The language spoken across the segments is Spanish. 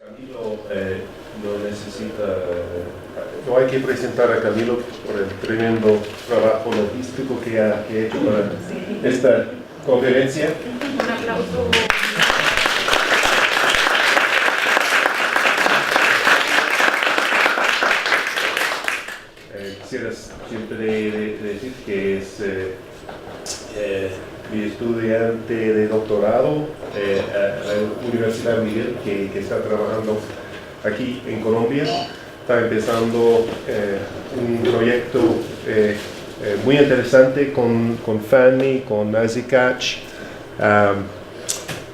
Camilo no necesita, no hay que presentar a Camilo por el tremendo trabajo logístico que ha hecho para esta conferencia. Un aplauso. Quisiera siempre decir que es mi estudiante de doctorado a la Universidad Miguel, que está trabajando aquí en Colombia. Está empezando un proyecto muy interesante con Fanny, con Azikach,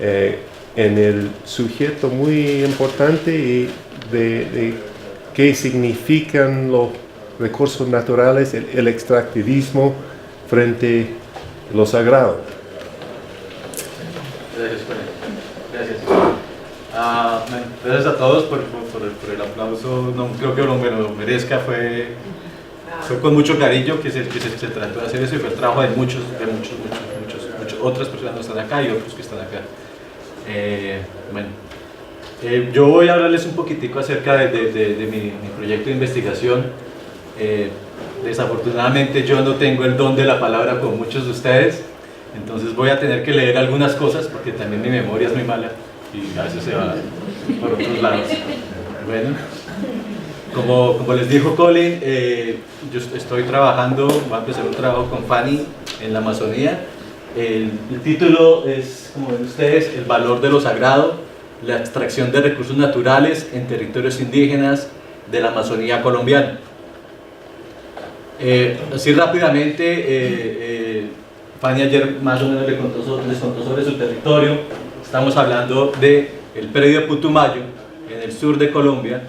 en el sujeto muy importante de qué significan los recursos naturales, el extractivismo frente a lo sagrado. Gracias, Juan. Gracias. Gracias a todos por el aplauso. No creo que me lo merezca. Fue con mucho cariño que se trató de hacer eso, y fue el trabajo de muchas otras personas que están acá y otros que están acá. Yo voy a hablarles un poquitico acerca de mi proyecto de investigación. Desafortunadamente yo no tengo el don de la palabra como muchos de ustedes, entonces voy a tener que leer algunas cosas porque también mi memoria es muy mala y a veces se va por otros lados. Bueno, como les dijo Colin, yo estoy trabajando, voy a empezar un trabajo con Fanny en la Amazonía. El título es, como ven ustedes, el valor de lo sagrado, la extracción de recursos naturales en territorios indígenas de la Amazonía colombiana. Así rápidamente, Fanny ayer más o menos les contó sobre su territorio. Estamos hablando del predio Putumayo, en el sur de Colombia.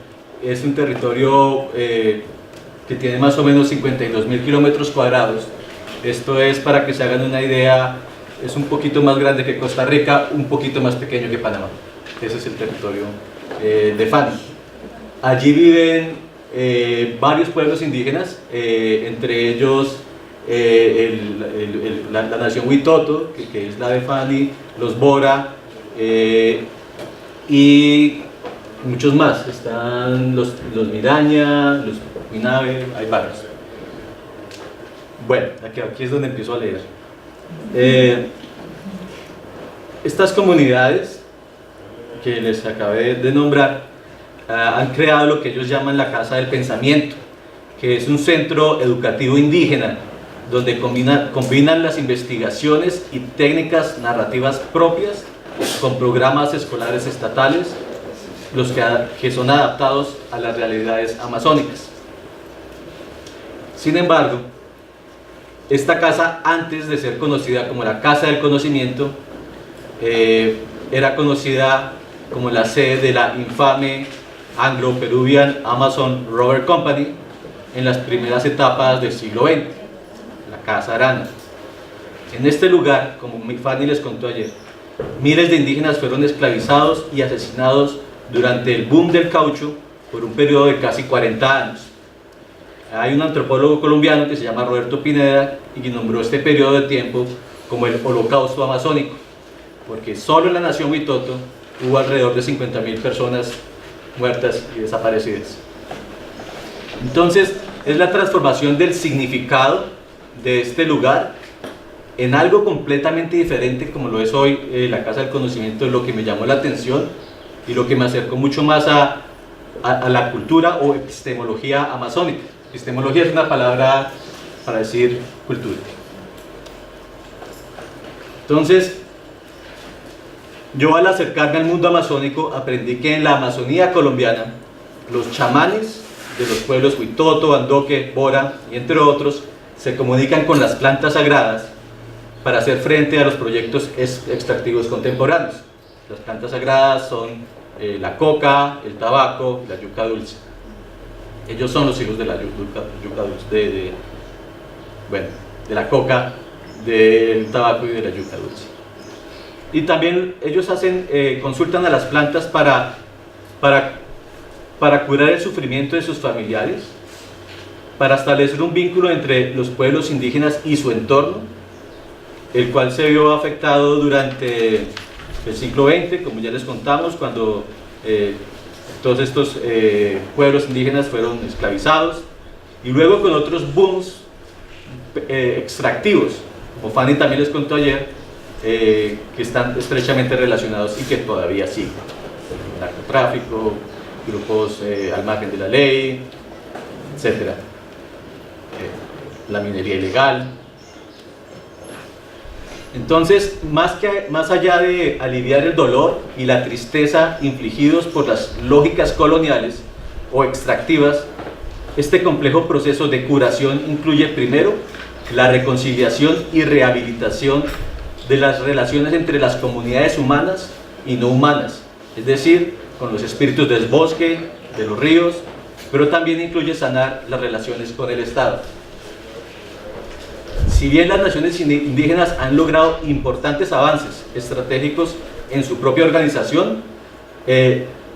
Es un territorio que tiene más o menos 52.000 kilómetros cuadrados. Esto es, para que se hagan una idea, es un poquito más grande que Costa Rica, un poquito más pequeño que Panamá. Ese es el territorio de Fanny. Allí viven varios pueblos indígenas, entre ellos la nación Huitoto, que es la de Fanny, los Bora y muchos más. Están los Miraña, los Minabe, hay varios. Bueno, aquí es donde empiezo a leer. Estas comunidades que les acabé de nombrar han creado lo que ellos llaman la Casa del Pensamiento, que es un centro educativo indígena donde combinan las investigaciones y técnicas narrativas propias con programas escolares estatales, los que son adaptados a las realidades amazónicas. Sin embargo, esta casa, antes de ser conocida como la Casa del Conocimiento, era conocida como la sede de la infame Anglo-Peruvian Amazon Rubber Company en las primeras etapas del siglo XX, la Casa Arana. En este lugar, como Fanny les contó ayer, miles de indígenas fueron esclavizados y asesinados durante el boom del caucho por un periodo de casi 40 años. Hay un antropólogo colombiano que se llama Roberto Pineda y que nombró este periodo de tiempo como el Holocausto Amazónico, porque solo en la nación Huitoto hubo alrededor de 50.000 personas muertas y desaparecidas. Entonces, es la transformación del significado de este lugar en algo completamente diferente, como lo es hoy la Casa del Conocimiento, lo que me llamó la atención y lo que me acercó mucho más a la cultura o epistemología amazónica. Epistemología es una palabra para decir cultura. Entonces, yo al acercarme al mundo amazónico aprendí que en la Amazonía colombiana los chamanes de los pueblos Huitoto, Andoque, Bora y entre otros se comunican con las plantas sagradas para hacer frente a los proyectos extractivos contemporáneos. Las plantas sagradas son la coca, el tabaco, la yuca dulce. Ellos son los hijos de la yuca dulce, de la coca, del tabaco y de la yuca dulce. Y también ellos consultan a las plantas para curar el sufrimiento de sus familiares, para establecer un vínculo entre los pueblos indígenas y su entorno, el cual se vio afectado durante el siglo XX, como ya les contamos, cuando Todos estos pueblos indígenas fueron esclavizados, y luego con otros booms extractivos, como Fanny también les contó ayer, que están estrechamente relacionados y que todavía siguen. Narcotráfico, grupos al margen de la ley, etc. La minería ilegal. Entonces, más allá de aliviar el dolor y la tristeza infligidos por las lógicas coloniales o extractivas, este complejo proceso de curación incluye primero la reconciliación y rehabilitación de las relaciones entre las comunidades humanas y no humanas, es decir, con los espíritus del bosque, de los ríos, pero también incluye sanar las relaciones con el Estado. Si bien las naciones indígenas han logrado importantes avances estratégicos en su propia organización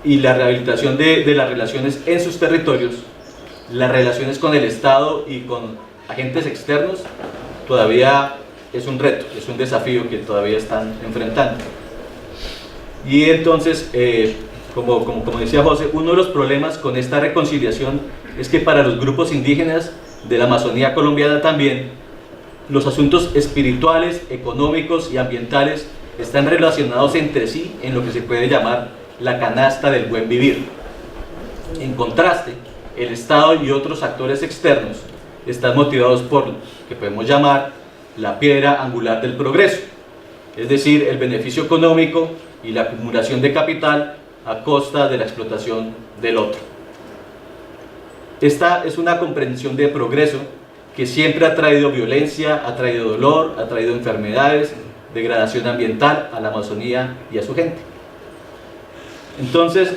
y la rehabilitación de las relaciones en sus territorios, las relaciones con el Estado y con agentes externos todavía es un reto, es un desafío que todavía están enfrentando. Y entonces, como decía José, uno de los problemas con esta reconciliación es que para los grupos indígenas de la Amazonía colombiana también, los asuntos espirituales, económicos y ambientales están relacionados entre sí en lo que se puede llamar la canasta del buen vivir. En contraste, el Estado y otros actores externos están motivados por lo que podemos llamar la piedra angular del progreso, es decir, el beneficio económico y la acumulación de capital a costa de la explotación del otro. Esta es una comprensión de progreso que siempre ha traído violencia, ha traído dolor, ha traído enfermedades, degradación ambiental a la Amazonía y a su gente. Entonces,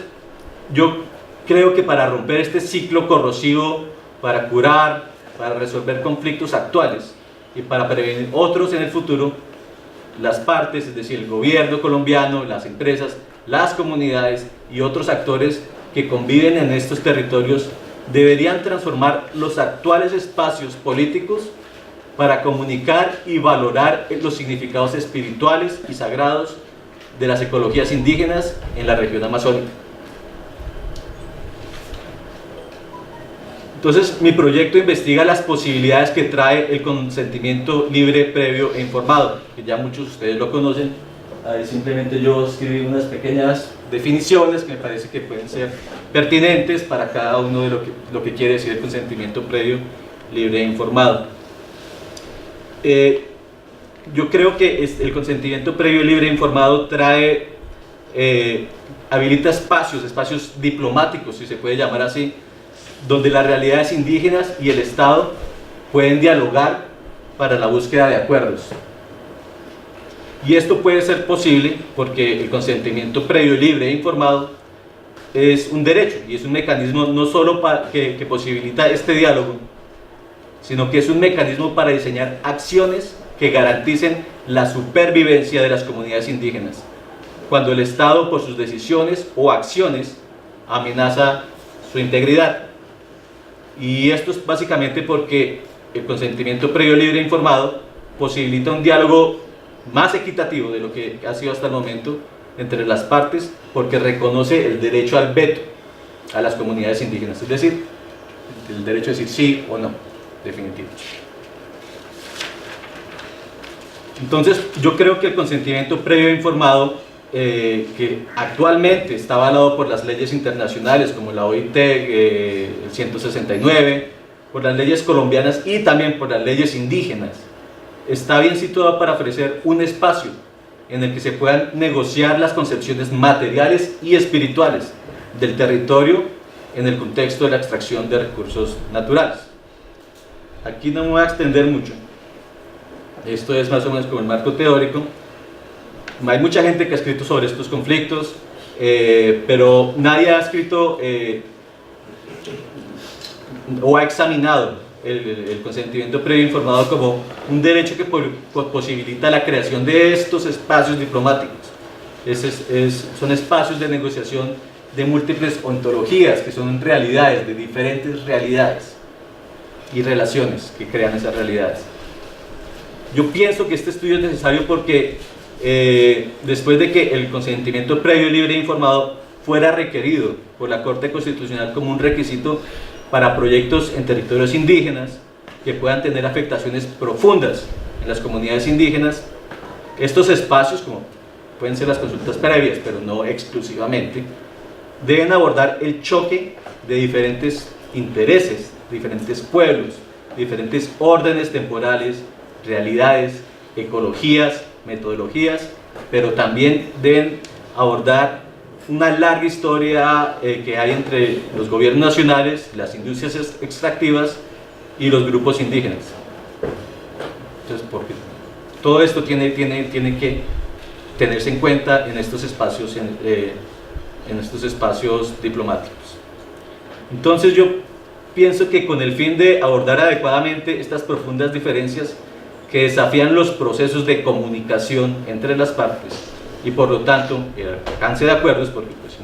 yo creo que para romper este ciclo corrosivo, para curar, para resolver conflictos actuales y para prevenir otros en el futuro, las partes, es decir, el gobierno colombiano, las empresas, las comunidades y otros actores que conviven en estos territorios deberían transformar los actuales espacios políticos para comunicar y valorar los significados espirituales y sagrados de las ecologías indígenas en la región amazónica. Entonces, mi proyecto investiga las posibilidades que trae el consentimiento libre, previo e informado, que ya muchos de ustedes lo conocen. Ahí simplemente yo escribí unas pequeñas definiciones que me parece que pueden ser pertinentes para cada uno de lo que quiere decir el consentimiento previo, libre e informado. Yo creo que el consentimiento previo, libre e informado habilita espacios diplomáticos, si se puede llamar así, donde las realidades indígenas y el Estado pueden dialogar para la búsqueda de acuerdos. Y esto puede ser posible porque el consentimiento previo, libre e informado es un derecho y es un mecanismo no solo que posibilita este diálogo, sino que es un mecanismo para diseñar acciones que garanticen la supervivencia de las comunidades indígenas, cuando el Estado, por sus decisiones o acciones, amenaza su integridad. Y esto es básicamente porque el consentimiento previo, libre e informado posibilita un diálogo más equitativo de lo que ha sido hasta el momento entre las partes, porque reconoce el derecho al veto a las comunidades indígenas, es decir, el derecho a decir sí o no, definitivo. Entonces, yo creo que el consentimiento previo e informado, que actualmente está avalado por las leyes internacionales como la OIT, el 169, por las leyes colombianas y también por las leyes indígenas, está bien situado para ofrecer un espacio en el que se puedan negociar las concepciones materiales y espirituales del territorio en el contexto de la extracción de recursos naturales. Aquí no me voy a extender mucho, esto es más o menos como el marco teórico. Hay mucha gente que ha escrito sobre estos conflictos, pero nadie ha escrito o ha examinado el consentimiento previo informado como un derecho que posibilita la creación de estos espacios diplomáticos. Son espacios de negociación de múltiples ontologías, que son realidades, de diferentes realidades y relaciones que crean esas realidades. Yo pienso que este estudio es necesario porque después de que el consentimiento previo, libre e informado fuera requerido por la Corte Constitucional como un requisito para proyectos en territorios indígenas que puedan tener afectaciones profundas en las comunidades indígenas. Estos espacios, como pueden ser las consultas previas, pero no exclusivamente, deben abordar el choque de diferentes intereses, diferentes pueblos, diferentes órdenes temporales, realidades, ecologías, metodologías, pero también deben abordar una larga historia que hay entre los gobiernos nacionales, las industrias extractivas y los grupos indígenas. Entonces, porque todo esto tiene que tenerse en cuenta en estos espacios, en estos espacios diplomáticos. Entonces yo pienso que con el fin de abordar adecuadamente estas profundas diferencias que desafían los procesos de comunicación entre las partes y por lo tanto el alcance de acuerdos, porque pues, si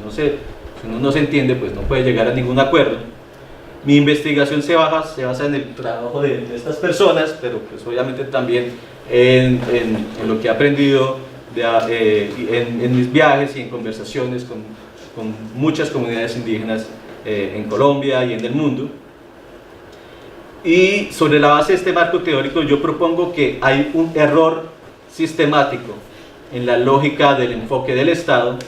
uno no se entiende, pues no puede llegar a ningún acuerdo. Mi investigación se basa en el trabajo de estas personas, pero pues obviamente también en lo que he aprendido en mis viajes y en conversaciones con muchas comunidades indígenas en Colombia y en el mundo. Y sobre la base de este marco teórico yo propongo que hay un error sistemático en la lógica del enfoque del Estado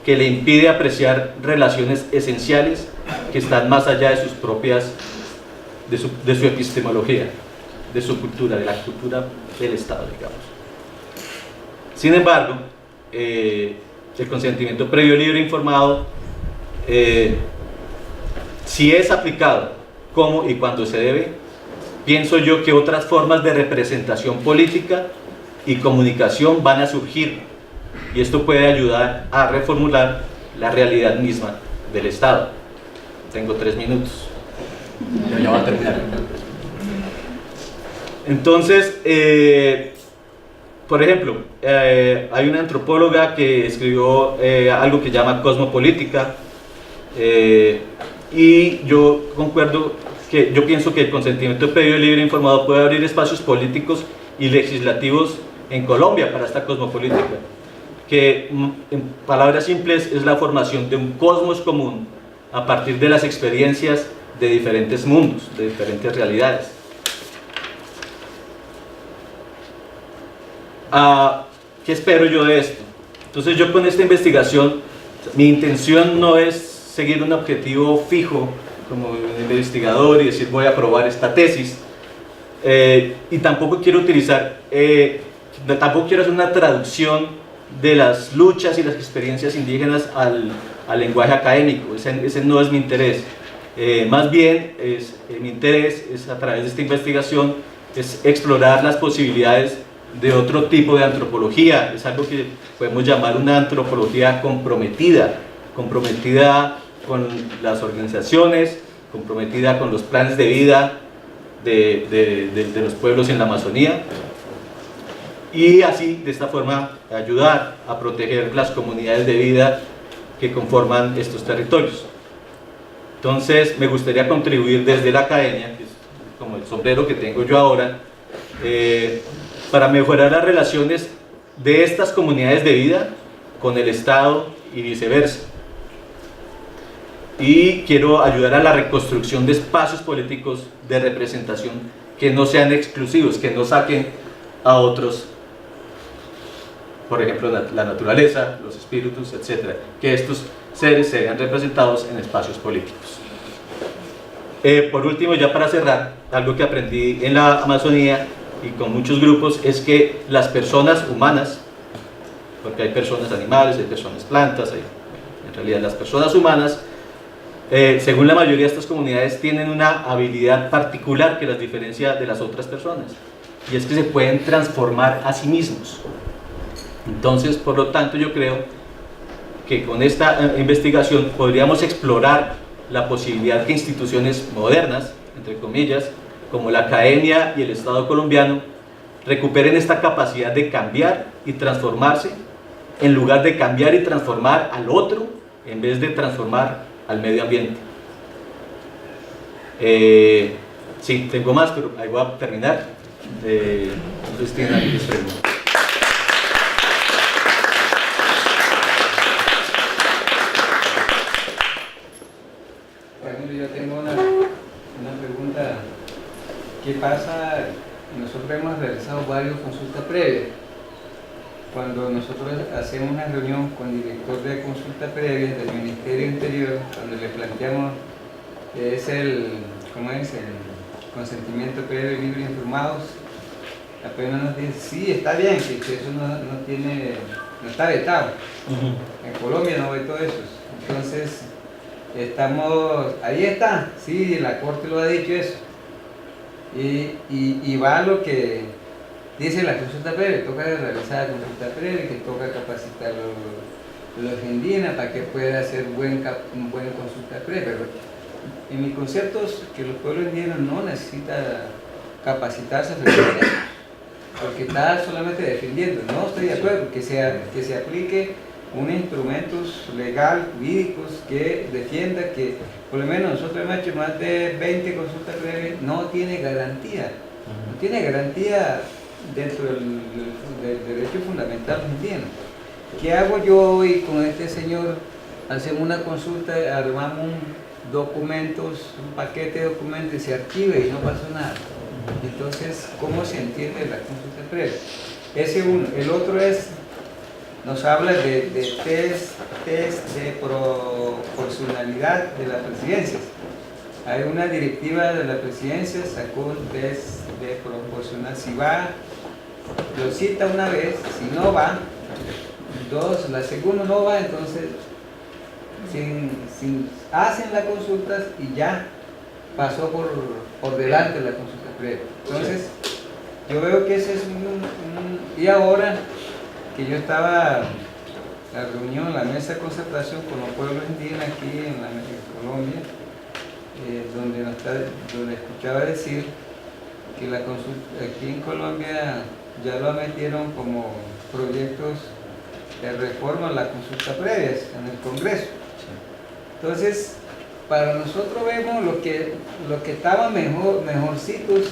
que le impide apreciar relaciones esenciales que están más allá de sus propias, de su epistemología, de su cultura, de la cultura del Estado, digamos. Sin embargo, el consentimiento previo, libre e informado, si es aplicado como y cuando se debe, pienso yo que otras formas de representación política y comunicación van a surgir, y esto puede ayudar a reformular la realidad misma del Estado. Tengo 3 minutos, ya va a terminar. Entonces, por ejemplo, hay una antropóloga que escribió algo que llama Cosmopolítica, y yo pienso que el consentimiento previo, libre e informado puede abrir espacios políticos y legislativos en Colombia para esta cosmopolítica, que en palabras simples es la formación de un cosmos común a partir de las experiencias de diferentes mundos, de diferentes realidades. ¿Qué espero yo de esto? Entonces yo con esta investigación, mi intención no es seguir un objetivo fijo como investigador y decir voy a probar esta tesis, y tampoco quiero tampoco quiero hacer una traducción de las luchas y las experiencias indígenas al lenguaje académico. Ese no es mi interés. Más bien mi interés es, a través de esta investigación, es explorar las posibilidades de otro tipo de antropología. Es algo que podemos llamar una antropología comprometida con las organizaciones, comprometida con los planes de vida de los pueblos en la Amazonía, y así, de esta forma, ayudar a proteger las comunidades de vida que conforman estos territorios. Entonces, me gustaría contribuir desde la academia, que es como el sombrero que tengo yo ahora, para mejorar las relaciones de estas comunidades de vida con el Estado y viceversa. Y quiero ayudar a la reconstrucción de espacios políticos de representación que no sean exclusivos, que no saquen a otros, por ejemplo la naturaleza, los espíritus, etc. Que estos seres se vean representados en espacios políticos. Por último, ya para cerrar, algo que aprendí en la Amazonía y con muchos grupos es que las personas humanas, porque hay personas animales, hay personas plantas, en realidad las personas humanas, según la mayoría de estas comunidades, tienen una habilidad particular que las diferencia de las otras personas, y es que se pueden transformar a sí mismos. Entonces, por lo tanto, yo creo que con esta investigación podríamos explorar la posibilidad que instituciones modernas, entre comillas, como la academia y el Estado colombiano, recuperen esta capacidad de cambiar y transformarse, en lugar de cambiar y transformar al otro, en vez de transformar al medio ambiente. Sí, tengo más, pero ahí voy a terminar. Entonces tienen aquí las preguntas. pasa, nosotros hemos realizado varias consultas previas. Cuando nosotros hacemos una reunión con el director de consulta previa del Ministerio Interior, cuando le planteamos que es el consentimiento previo libre e informados, apenas nos dice, sí, está bien, que eso no está vetado. En Colombia no vetó eso. Entonces, ahí está, sí, la Corte lo ha dicho eso. Y va lo que dice la consulta previa, toca realizar la consulta previa, que toca capacitar a los indígenas para que pueda hacer buena consulta previa. Pero en mi concepto es que los pueblos indígenas no necesitan capacitarse porque está solamente defendiendo. No estoy de acuerdo que se aplique unos instrumentos legales, jurídicos, que defienda que, por lo menos nosotros hemos hecho más de 20 consultas previas, no tiene garantía. No tiene garantía dentro del derecho fundamental indígena. ¿Qué hago yo hoy con este señor? Hacemos una consulta, armamos documentos, un paquete de documentos y se archiva y no pasó nada. Entonces, ¿cómo se entiende la consulta previa? Ese uno. El otro nos habla de test de proporcionalidad de las presidencias. Hay una directiva de la presidencia, sacó un test de proporcionalidad. Si va, lo cita una vez, si no va, dos, la segunda no va, entonces hacen las consultas y ya pasó por delante la consulta previa. Entonces, yo veo que ese es y ahora que yo estaba en la reunión, la mesa de concertación con los pueblos indígenas aquí en Colombia, donde escuchaba decir que la consulta aquí en Colombia ya lo metieron como proyectos de reforma a las consultas previas en el Congreso. Entonces, para nosotros vemos lo que estaba mejorcitos,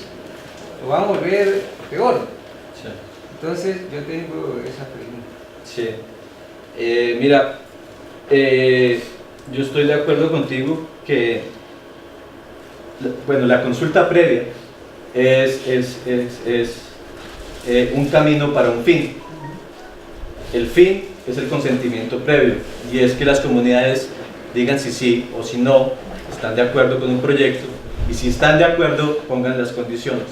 lo vamos a volver peor. Sí. Entonces, yo tengo esa pregunta. Sí. Mira, yo estoy de acuerdo contigo que, bueno, la consulta previa es un camino para un fin. El fin es el consentimiento previo, y es que las comunidades digan si sí o si no están de acuerdo con un proyecto, y si están de acuerdo, pongan las condiciones.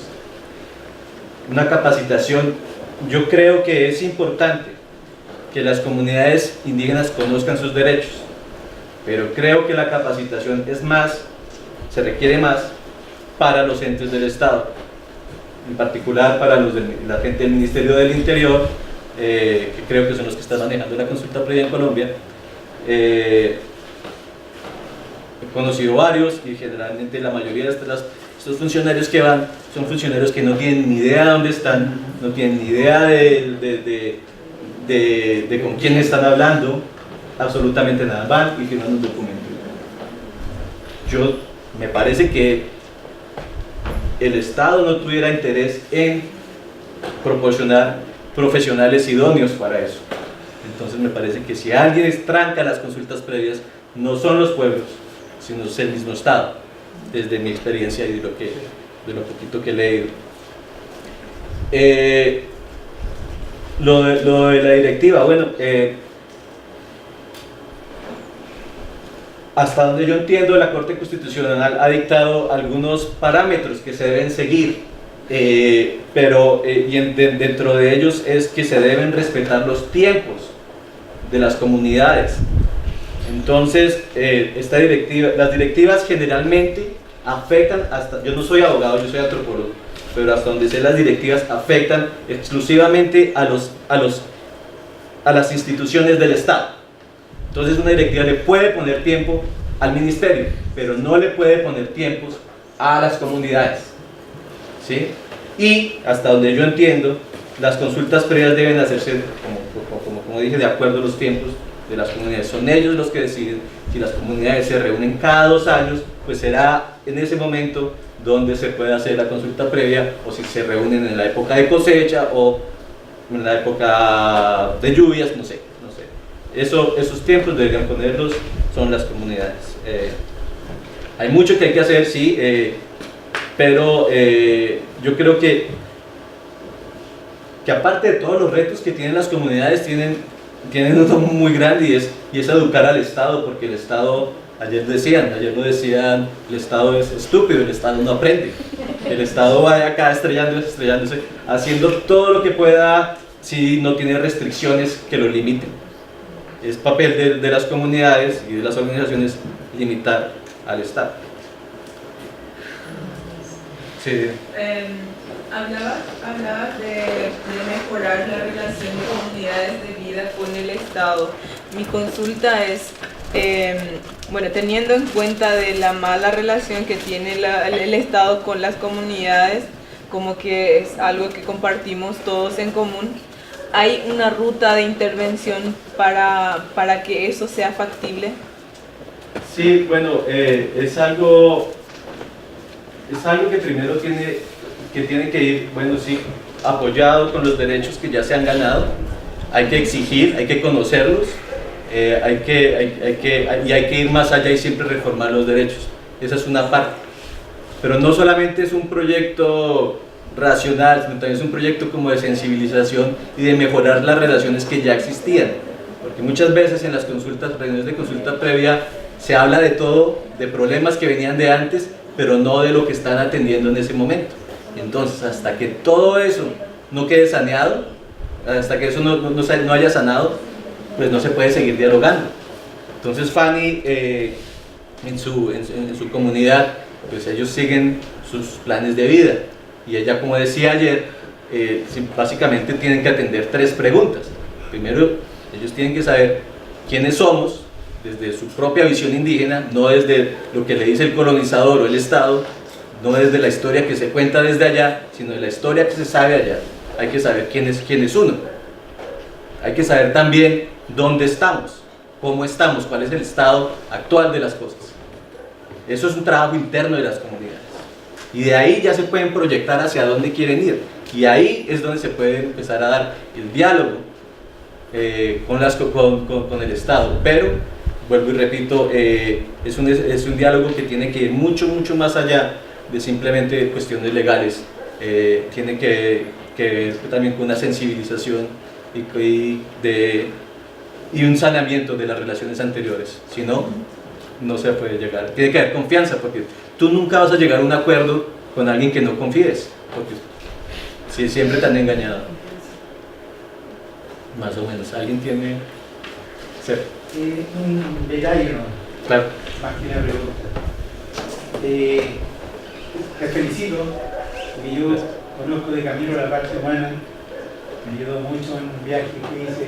Una capacitación, yo creo que es importante que las comunidades indígenas conozcan sus derechos, pero creo que la capacitación se requiere más para los entes del Estado, en particular para la gente del Ministerio del Interior, que creo que son los que están manejando la consulta previa en Colombia. He conocido varios, y generalmente la mayoría de estos funcionarios que van son funcionarios que no tienen ni idea de dónde están, no tienen ni idea de con quién están hablando, absolutamente nada, van y firman un documento. Me parece que el Estado no tuviera interés en proporcionar profesionales idóneos para eso. Entonces me parece que si alguien tranca las consultas previas, no son los pueblos, sino es el mismo Estado, desde mi experiencia y de lo poquito que he leído. Lo de la directiva, bueno, hasta donde yo entiendo, la Corte Constitucional ha dictado algunos parámetros que se deben seguir, pero dentro de ellos es que se deben respetar los tiempos de las comunidades. Entonces, las directivas generalmente afectan, yo no soy abogado, yo soy antropólogo, pero hasta donde sé, las directivas afectan exclusivamente a las instituciones del Estado. Entonces, una directiva le puede poner tiempo al ministerio, pero no le puede poner tiempos a las comunidades, ¿sí? Y hasta donde yo entiendo, las consultas previas deben hacerse, como dije, de acuerdo a los tiempos de las comunidades. Son ellos los que deciden. Si las comunidades se reúnen cada 2 años, pues será en ese momento donde se puede hacer la consulta previa, o si se reúnen en la época de cosecha o en la época de lluvias, no sé. Esos tiempos deberían ponerlos, son las comunidades. Hay mucho que hay que hacer, sí, pero yo creo que aparte de todos los retos que tienen las comunidades, tienen uno muy grande y es educar al Estado, porque el Estado, ayer lo decían, el Estado es estúpido, el Estado no aprende. El Estado va de acá estrellándose, haciendo todo lo que pueda si no tiene restricciones que lo limiten. Es papel de las comunidades y de las organizaciones limitar al Estado. Sí. Hablabas de mejorar la relación de comunidades de vida con el Estado. Mi consulta es, bueno, teniendo en cuenta de la mala relación que tiene el Estado con las comunidades, como que es algo que compartimos todos en común, ¿hay una ruta de intervención para que eso sea factible? Sí, bueno, es algo que primero tiene que ir, bueno, sí, apoyado con los derechos que ya se han ganado. Hay que exigir, hay que conocerlos, hay que ir más allá y siempre reformar los derechos. Esa es una parte. Pero no solamente es un proyecto racional, sino también es un proyecto como de sensibilización y de mejorar las relaciones que ya existían. Porque muchas veces en las reuniones de consulta previa, se habla de todo, de problemas que venían de antes, pero no de lo que están atendiendo en ese momento. Entonces, hasta que todo eso no quede saneado, hasta que eso no haya sanado, pues no se puede seguir dialogando. Entonces Fanny, en su comunidad, pues ellos siguen sus planes de vida. Y ella, como decía ayer, básicamente tienen que atender 3 preguntas. Primero, ellos tienen que saber quiénes somos, desde su propia visión indígena, no desde lo que le dice el colonizador o el Estado, no desde la historia que se cuenta desde allá, sino de la historia que se sabe allá. Hay que saber quién es uno. Hay que saber también dónde estamos, cómo estamos, cuál es el estado actual de las cosas. Eso es un trabajo interno de las comunidades. Y de ahí ya se pueden proyectar hacia dónde quieren ir. Y ahí es donde se puede empezar a dar el diálogo con el Estado. Pero, vuelvo y repito, es un diálogo que tiene que ir mucho más allá de simplemente cuestiones legales. Tiene que ver también con una sensibilización y un saneamiento de las relaciones anteriores. Si no, no se puede llegar. Tiene que haber confianza, porque tú nunca vas a llegar a un acuerdo con alguien que no confíes, porque si siempre te han engañado. Más o menos. ¿Alguien tiene...? Sí. Un detalle, ¿no? Claro. Más que una pregunta. Te felicito, porque yo conozco de camino la parte humana, me ayudó mucho en un viaje que hice.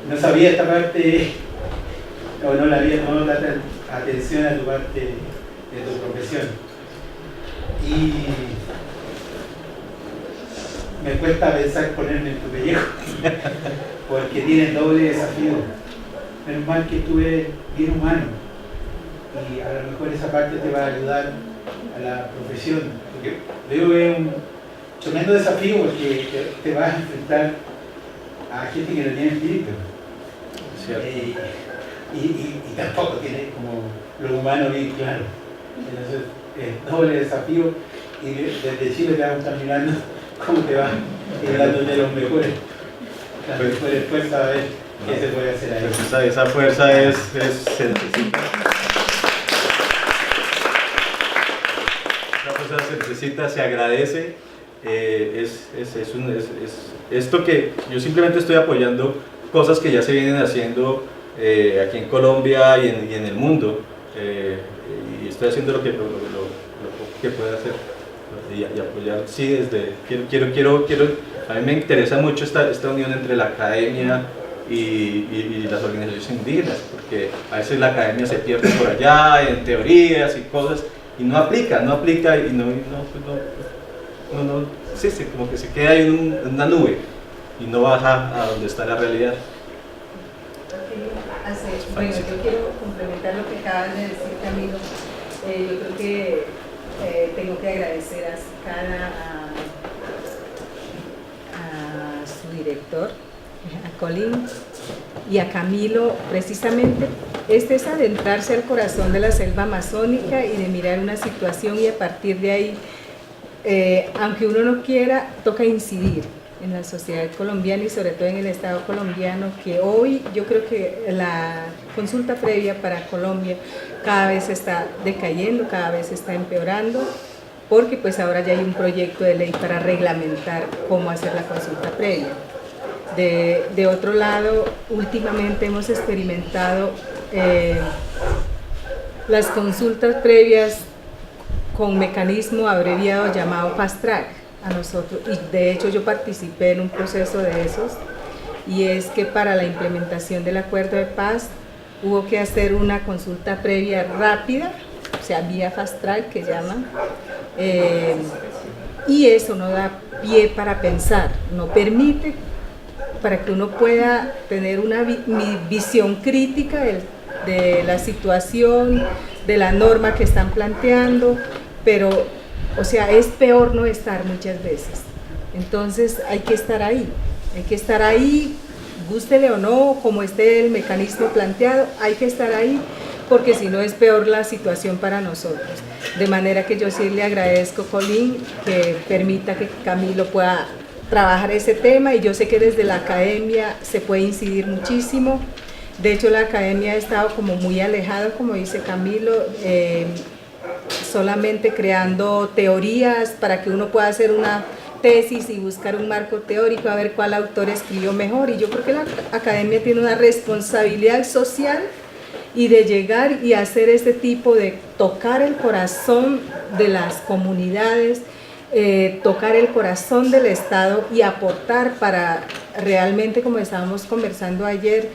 No sabía esta parte, o no la había tomado tanta atención a tu parte de tu profesión. Y me cuesta pensar ponerme en tu pellejo, porque tienes doble desafío. Menos mal que tú eres bien humano, y a lo mejor esa parte te va a ayudar a la profesión, porque veo que es un tremendo desafío, porque te vas a enfrentar a gente que no tiene espíritu. Y tampoco tiene como lo humano bien claro. Entonces, doble desafío, y desde Chile te vamos a estar mirando cómo te va, y dándote las mejores fuerzas a ver qué se puede hacer ahí. Pues esa fuerza se necesita. Esa fuerza se necesita, se agradece. Esto que yo simplemente estoy apoyando cosas que ya se vienen haciendo aquí en Colombia y en el mundo, y estoy haciendo lo que pueda hacer y apoyar. Sí, quiero, a mí me interesa mucho esta unión entre la academia y las organizaciones indígenas, porque a veces la academia se pierde por allá en teorías y cosas y no aplica y sí, como que se queda ahí en una nube y no baja a donde está la realidad. Bueno, yo quiero complementar lo que acabas de decir, Camilo. Yo creo que tengo que agradecer a su director, a Colín y a Camilo, precisamente, es adentrarse al corazón de la selva amazónica y de mirar una situación y a partir de ahí, aunque uno no quiera, toca incidir en la sociedad colombiana y sobre todo en el Estado colombiano, que hoy yo creo que la consulta previa para Colombia cada vez está decayendo, cada vez está empeorando, porque pues ahora ya hay un proyecto de ley para reglamentar cómo hacer la consulta previa. De otro lado, últimamente hemos experimentado las consultas previas con mecanismo abreviado llamado Fast Track a nosotros, y de hecho yo participé en un proceso de esos, y es que para la implementación del acuerdo de paz hubo que hacer una consulta previa rápida, o sea, vía Fast Track que llaman, y eso no da pie para pensar, no permite para que uno pueda tener una visión crítica de la situación, de la norma que están planteando, pero, o sea, es peor no estar muchas veces. Entonces hay que estar ahí, gústele o no, como esté el mecanismo planteado, hay que estar ahí, porque si no es peor la situación para nosotros. De manera que yo sí le agradezco, Colín, que permita que Camilo pueda trabajar ese tema, y yo sé que desde la academia se puede incidir muchísimo. De hecho, la academia ha estado como muy alejada, como dice Camilo, solamente creando teorías para que uno pueda hacer una tesis y buscar un marco teórico, a ver cuál autor escribió mejor. Y yo creo que la academia tiene una responsabilidad social y de llegar y hacer este tipo de tocar el corazón de las comunidades, tocar el corazón del Estado y aportar para realmente, como estábamos conversando ayer,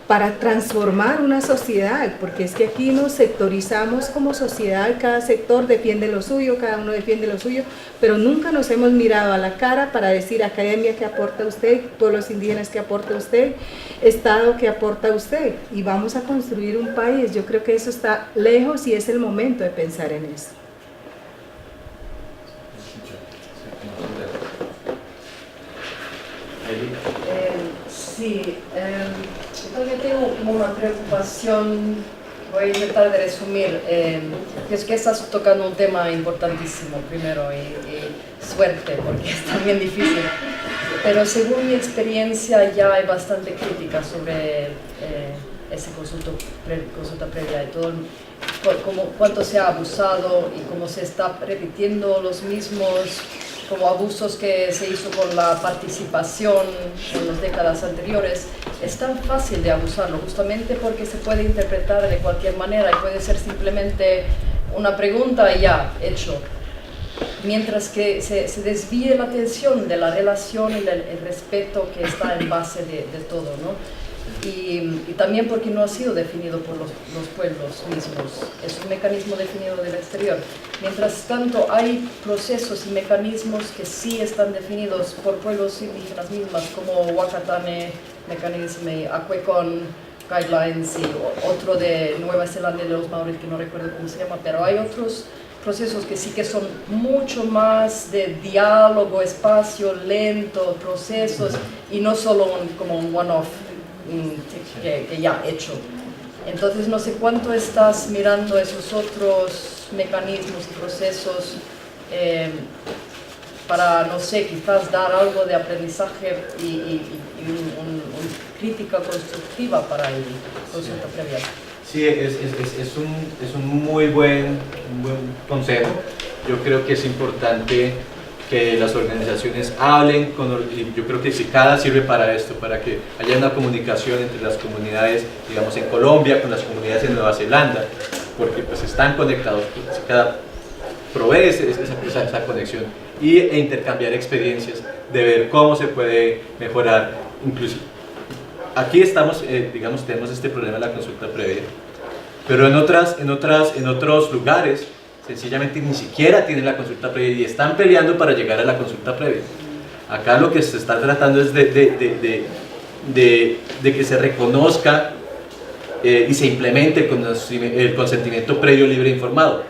para transformar una sociedad, porque es que aquí nos sectorizamos como sociedad, cada sector defiende lo suyo, cada uno defiende lo suyo, pero nunca nos hemos mirado a la cara para decir: academia, ¿qué aporta usted? Pueblos indígenas, ¿qué aporta usted? Estado, ¿qué aporta usted? Y vamos a construir un país. Yo creo que eso está lejos y es el momento de pensar en eso. Sí, yo también tengo como una preocupación, voy a intentar de resumir, que es que estás tocando un tema importantísimo primero y suerte, porque es también difícil, pero según mi experiencia ya hay bastante crítica sobre ese consulta previa y todo, cuánto se ha abusado y cómo se está repitiendo los mismos como abusos que se hizo con la participación en las décadas anteriores. Es tan fácil de abusarlo justamente porque se puede interpretar de cualquier manera y puede ser simplemente una pregunta y ya, hecho. Mientras que se desvíe la atención de la relación y del respeto que está en base de todo, ¿no? Y también porque no ha sido definido por los pueblos mismos, es un mecanismo definido del exterior. Mientras tanto, hay procesos y mecanismos que sí están definidos por pueblos indígenas mismas, como Whakatane Mechanism y Akwekon Guidelines, y otro de Nueva Zelanda y de los Maoris, que no recuerdo cómo se llama, pero hay otros procesos que sí que son mucho más de diálogo, espacio, lento, procesos, y no solo como un one-off que ya hecho. Entonces no sé cuánto estás mirando esos otros mecanismos y procesos para, no sé, quizás dar algo de aprendizaje y una crítica constructiva para el consulta previa. Sí, es un muy buen consejo. Yo creo que es importante que las organizaciones hablen, y yo creo que CICADA sirve para esto, para que haya una comunicación entre las comunidades, digamos, en Colombia con las comunidades en Nueva Zelanda, porque pues están conectados. CICADA provee esa conexión e intercambiar experiencias, de ver cómo se puede mejorar. Incluso aquí estamos, digamos, tenemos este problema de la consulta previa, pero en otros lugares sencillamente ni siquiera tienen la consulta previa y están peleando para llegar a la consulta previa. Acá lo que se está tratando es de que se reconozca y se implemente el consentimiento previo, libre e informado.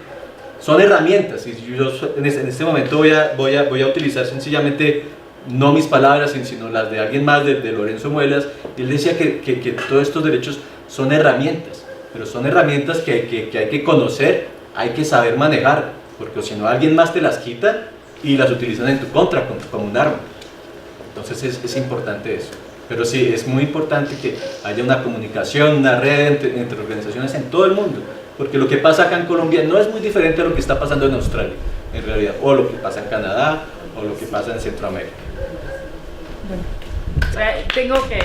Son herramientas, y yo en este momento voy a utilizar sencillamente no mis palabras, sino las de alguien más, de Lorenzo Muelas. Él decía que todos estos derechos son herramientas, pero son herramientas que hay que conocer, hay que saber manejar, porque si no alguien más te las quita y las utilizan en tu contra como un arma. Entonces es importante eso. Pero sí, es muy importante que haya una comunicación, una red entre organizaciones en todo el mundo, porque lo que pasa acá en Colombia no es muy diferente a lo que está pasando en Australia, en realidad, o lo que pasa en Canadá, o lo que pasa en Centroamérica. Tengo que